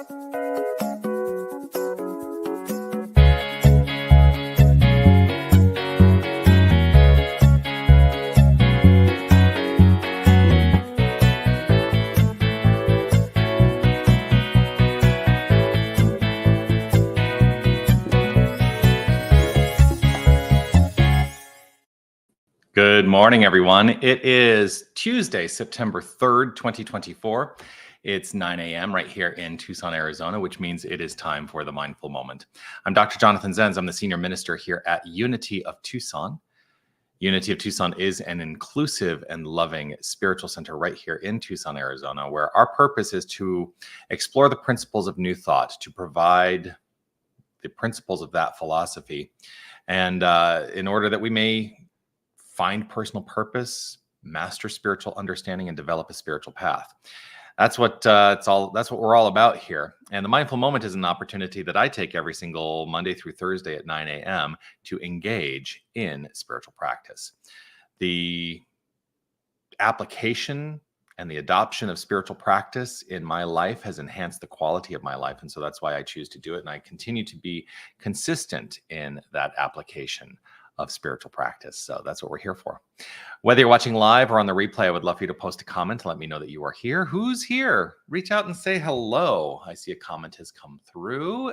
Good morning, everyone. It is Tuesday, September 3rd, 2024. It's 9 a.m. right here in Tucson, Arizona, which means it is time for the Mindful Moment. I'm Dr. Jonathan Zenz. I'm the senior minister here at Unity of Tucson. Unity of Tucson is an inclusive and loving spiritual center right here in Tucson, Arizona, where our purpose is to explore the principles of New Thought, to provide the principles of that philosophy, and in order that we may find personal purpose, master spiritual understanding, and develop a spiritual path. That's what that's what we're all about here. And the Mindful Moment is an opportunity that I take every single Monday through Thursday at 9 a.m. to engage in spiritual practice. The application and the adoption of spiritual practice in my life has enhanced the quality of my life. And so that's why I choose to do it. And I continue to be consistent in that application of spiritual practice. So that's what we're here for. Whether you're watching live or on the replay, I would love for you to post a comment to let me know that you are here. Who's here? Reach out and say hello. I see a comment has come through.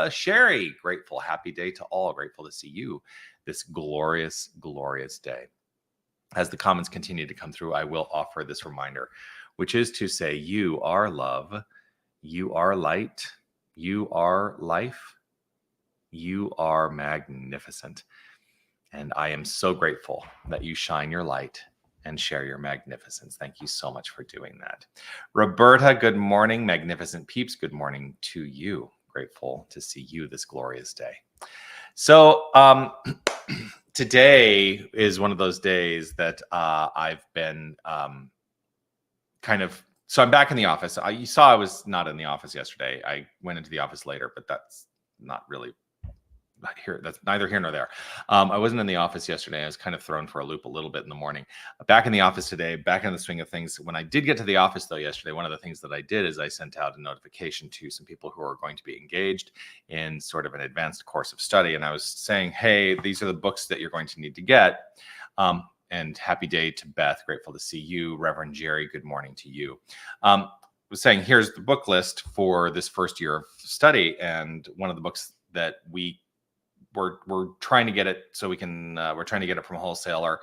Sherry, grateful. Happy day to all. Grateful to see you this glorious, glorious day. As the comments continue to come through, I will offer this reminder, which is to say, you are love, you are light, you are life, you are magnificent. And I am so grateful that you shine your light and share your magnificence. Thank you so much for doing that. Roberta, good morning. Magnificent peeps, good morning to you. Grateful to see you this glorious day. So today is one of those days that I've been so I'm back in the office. You saw I was not in the office yesterday. I went into the office later, but that's not really here. That's neither here nor there. I wasn't in the office yesterday. I was kind of thrown for a loop a little bit in the morning. Back in the office today, back in the swing of things. When I did get to the office though yesterday, one of the things that I did is I sent out a notification to some people who are going to be engaged in sort of an advanced course of study. And I was saying, hey, these are the books that you're going to need to get. And happy day to Beth. Grateful to see you. Reverend Jerry, good morning to you. I was saying, here's the book list for this first year of study. And one of the books that we're trying to get it so we can, we're trying to get it from a wholesaler,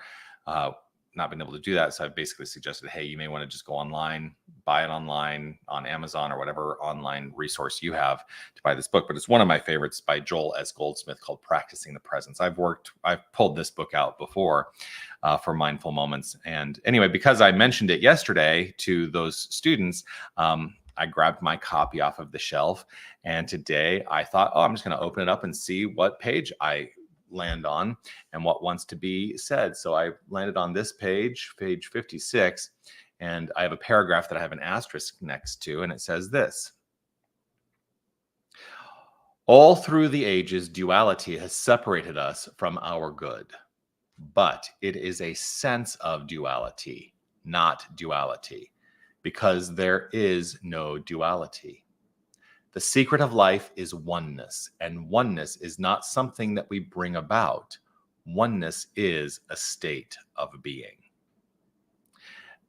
not been able to do that. So I've basically suggested, hey, you may want to just go online, buy it online on Amazon or whatever online resource you have to buy this book. But it's one of my favorites by Joel S. Goldsmith called Practicing the Presence. I've pulled this book out before for Mindful Moments. And anyway, because I mentioned it yesterday to those students, I grabbed my copy off of the shelf, and today I thought, I'm just going to open it up and see what page I land on and what wants to be said. So I landed on this page 56, and I have a paragraph that I have an asterisk next to, and it says this: all through the ages, duality has separated us from our good, but it is a sense of duality, not duality, because there is no duality. The secret of life is oneness, and oneness is not something that we bring about. Oneness is a state of being.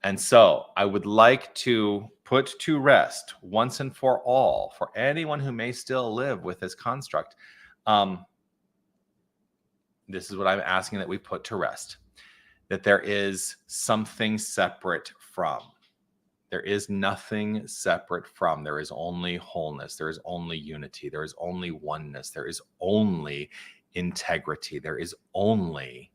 And so I would like to put to rest once and for all, for anyone who may still live with this construct, this is what I'm asking that we put to rest, that there is something separate from. There is nothing separate from. There is only wholeness. There is only unity. There is only oneness. There is only integrity. There is only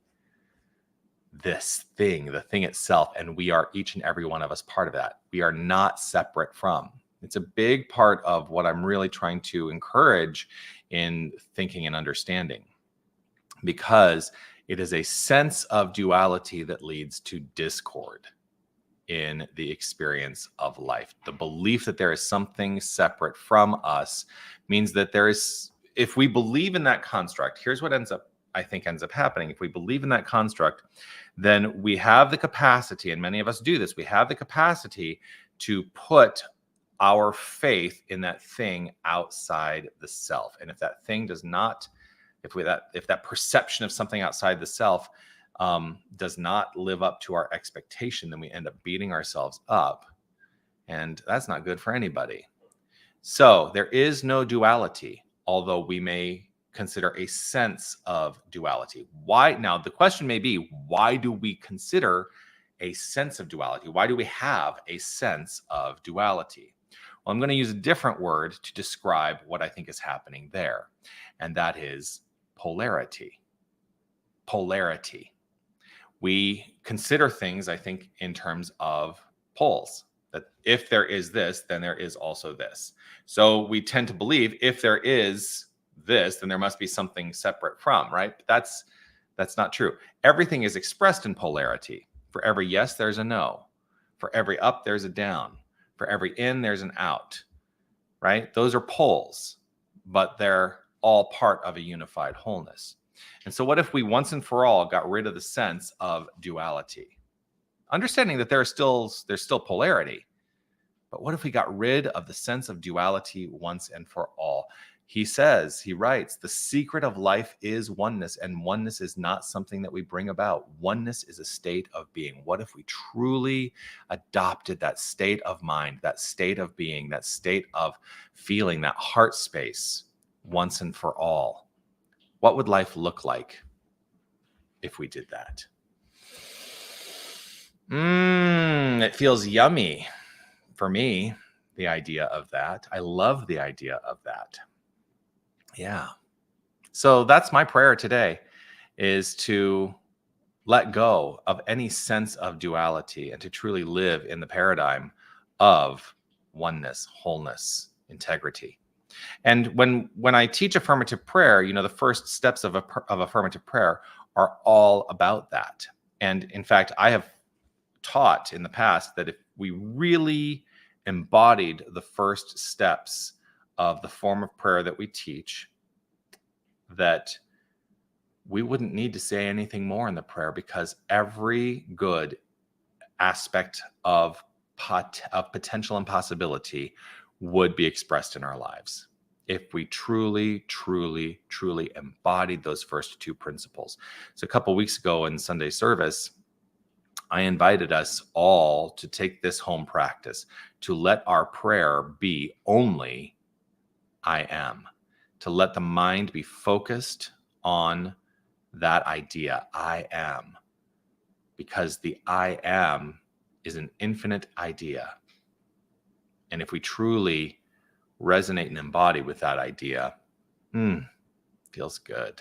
this thing, the thing itself. And we are, each and every one of us, part of that. We are not separate from. It's a big part of what I'm really trying to encourage in thinking and understanding, because it is a sense of duality that leads to discord in the experience of life. The belief that there is something separate from us means that there is, if we believe in that construct, here's what I think ends up happening. If we believe in that construct, then we have the capacity, and many of us do this, we have the capacity to put our faith in that thing outside the self. And if that thing does not, if that perception of something outside the self does not live up to our expectation, then we end up beating ourselves up. And that's not good for anybody. So there is no duality, although we may consider a sense of duality. Why? Now, the question may be, why do we consider a sense of duality? Why do we have a sense of duality? Well, I'm going to use a different word to describe what I think is happening there, and that is polarity. Polarity. We consider things, I think, in terms of poles, that if there is this, then there is also this. So we tend to believe if there is this, then there must be something separate from, right? But that's not true. Everything is expressed in polarity. For every yes, there's a no. For every up, there's a down. For every in, there's an out, right? Those are poles, but they're all part of a unified wholeness. And so what if we once and for all got rid of the sense of duality? Understanding that there's still polarity, but what if we got rid of the sense of duality once and for all? He writes, the secret of life is oneness, and oneness is not something that we bring about. Oneness is a state of being. What if we truly adopted that state of mind, that state of being, that state of feeling, that heart space once and for all? What would life look like if we did that? It feels yummy for me, the idea of that. I love the idea of that. Yeah. So that's my prayer today, is to let go of any sense of duality and to truly live in the paradigm of oneness, wholeness, integrity. And when I teach affirmative prayer, the first steps of affirmative prayer are all about that. And in fact, I have taught in the past that if we really embodied the first steps of the form of prayer that we teach, that we wouldn't need to say anything more in the prayer, because every good aspect of potential and possibility would be expressed in our lives if we truly, truly, truly embodied those first two principles. So a couple of weeks ago in Sunday service, I invited us all to take this home practice, to let our prayer be only I am, to let the mind be focused on that idea, I am, because the I am is an infinite idea. And if we truly resonate and embody with that idea, feels good.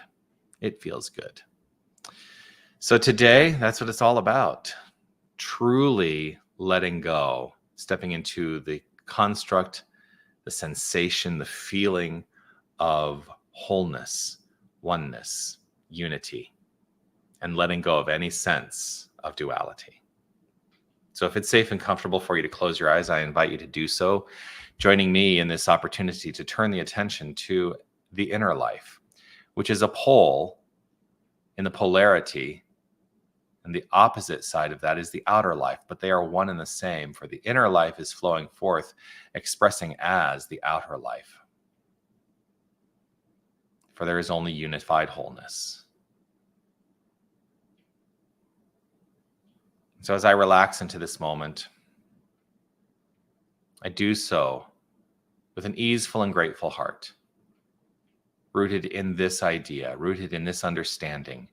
It feels good. So today, that's what it's all about. Truly letting go, stepping into the construct, the sensation, the feeling of wholeness, oneness, unity, and letting go of any sense of duality. So if it's safe and comfortable for you to close your eyes, I invite you to do so, joining me in this opportunity to turn the attention to the inner life, which is a pole in the polarity, and the opposite side of that is the outer life, but they are one and the same, for the inner life is flowing forth, expressing as the outer life. For there is only unified wholeness. So as I relax into this moment, I do so with an easeful and grateful heart, rooted in this idea, rooted in this understanding,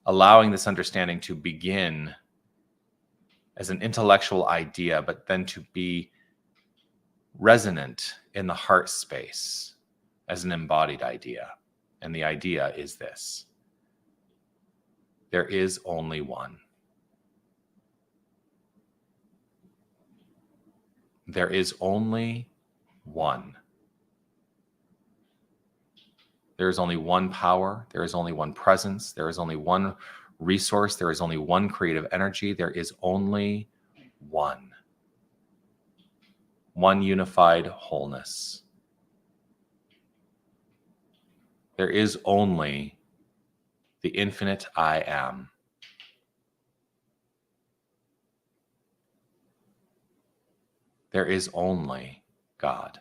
allowing this understanding to begin as an intellectual idea, but then to be resonant in the heart space as an embodied idea. And the idea is this: there is only one. There is only one. There is only one power. There is only one presence. There is only one resource. There is only one creative energy. There is only one. One unified wholeness. There is only the infinite I am. There is only God.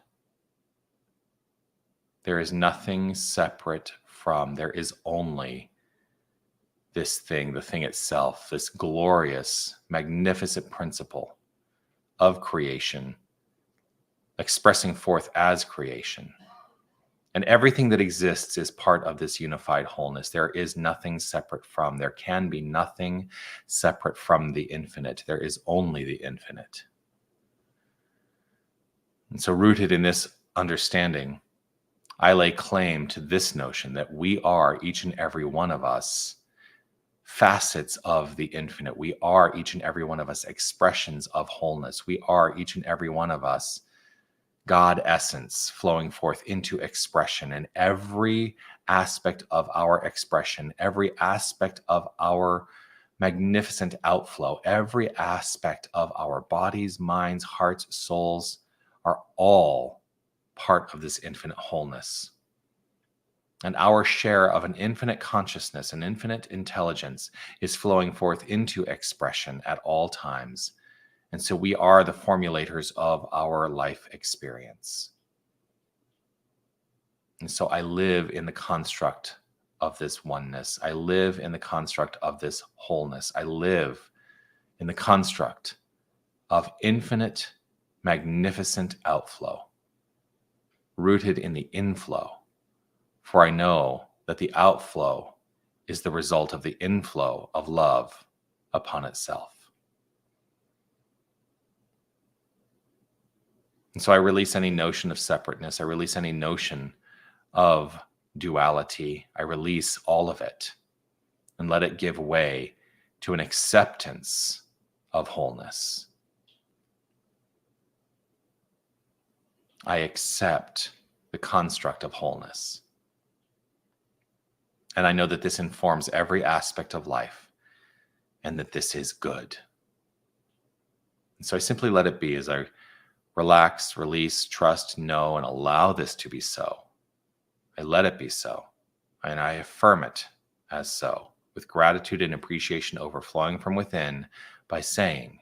There is nothing separate from, there is only this thing, the thing itself, this glorious, magnificent principle of creation, expressing forth as creation. And everything that exists is part of this unified wholeness. There is nothing separate from. There can be nothing separate from the infinite. There is only the infinite. And so, rooted in this understanding, I lay claim to this notion that we are, each and every one of us, facets of the infinite. We are, each and every one of us, expressions of wholeness. We are, each and every one of us, God essence flowing forth into expression. And every aspect of our expression, every aspect of our magnificent outflow, every aspect of our bodies, minds, hearts, souls are all part of this infinite wholeness. And our share of an infinite consciousness, an infinite intelligence is flowing forth into expression at all times. And so we are the formulators of our life experience. And so I live in the construct of this oneness. I live in the construct of this wholeness. I live in the construct of infinite, magnificent outflow, rooted in the inflow. For I know that the outflow is the result of the inflow of love upon itself. And so I release any notion of separateness. I release any notion of duality. I release all of it and let it give way to an acceptance of wholeness. I accept the construct of wholeness. And I know that this informs every aspect of life and that this is good. And so I simply let it be as I relax, release, trust, know, and allow this to be so. I let it be so. And I affirm it as so, with gratitude and appreciation overflowing from within by saying,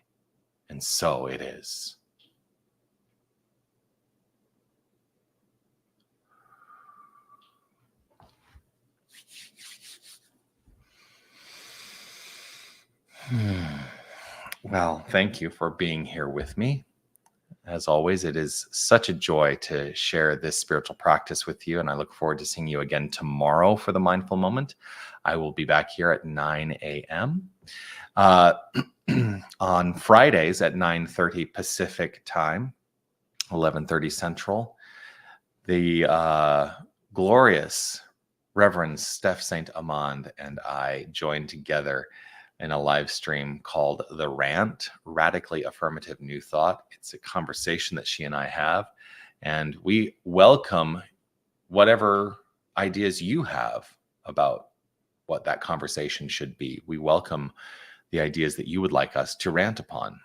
and so it is. Well, thank you for being here with me. As always, it is such a joy to share this spiritual practice with you, and I look forward to seeing you again tomorrow for the Mindful Moment. I will be back here at 9 a.m. On Fridays at 9:30 Pacific time, 11:30 Central. The glorious Reverend Steph St. Amand and I joined together in a live stream called The Rant, Radically Affirmative New Thought. It's a conversation that she and I have, and we welcome whatever ideas you have about what that conversation should be. We welcome the ideas that you would like us to rant upon.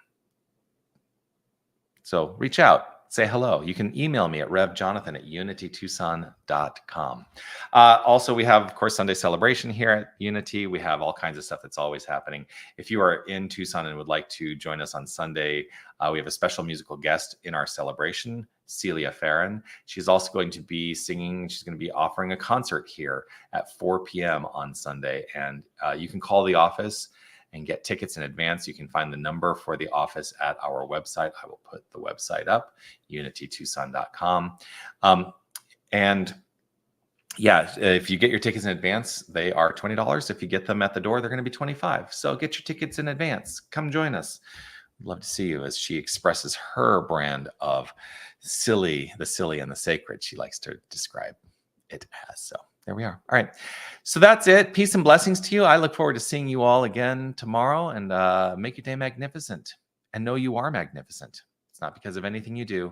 So reach out. Say hello. You can email me at revjonathan@unitytucson.com. Also, we have, of course, Sunday celebration here at Unity. We have all kinds of stuff that's always happening. If you are in Tucson and would like to join us on Sunday, we have a special musical guest in our celebration, Celia Farron. She's also going to be singing. She's going to be offering a concert here at 4 p.m. on Sunday. And you can call the office and get tickets in advance. You can find the number for the office at our website. I will put the website up, unitytucson.com. And yeah, if you get your tickets in advance, they are $20. If you get them at the door, they're going to be $25. So get your tickets in advance. Come join us. We'd love to see you as she expresses her brand of the silly and the sacred. She likes to describe it as. So there we are. All right. So that's it. Peace and blessings to you. I look forward to seeing you all again tomorrow, and make your day magnificent, and know you are magnificent. It's not because of anything you do.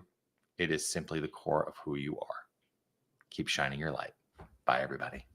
It is simply the core of who you are. Keep shining your light. Bye, everybody.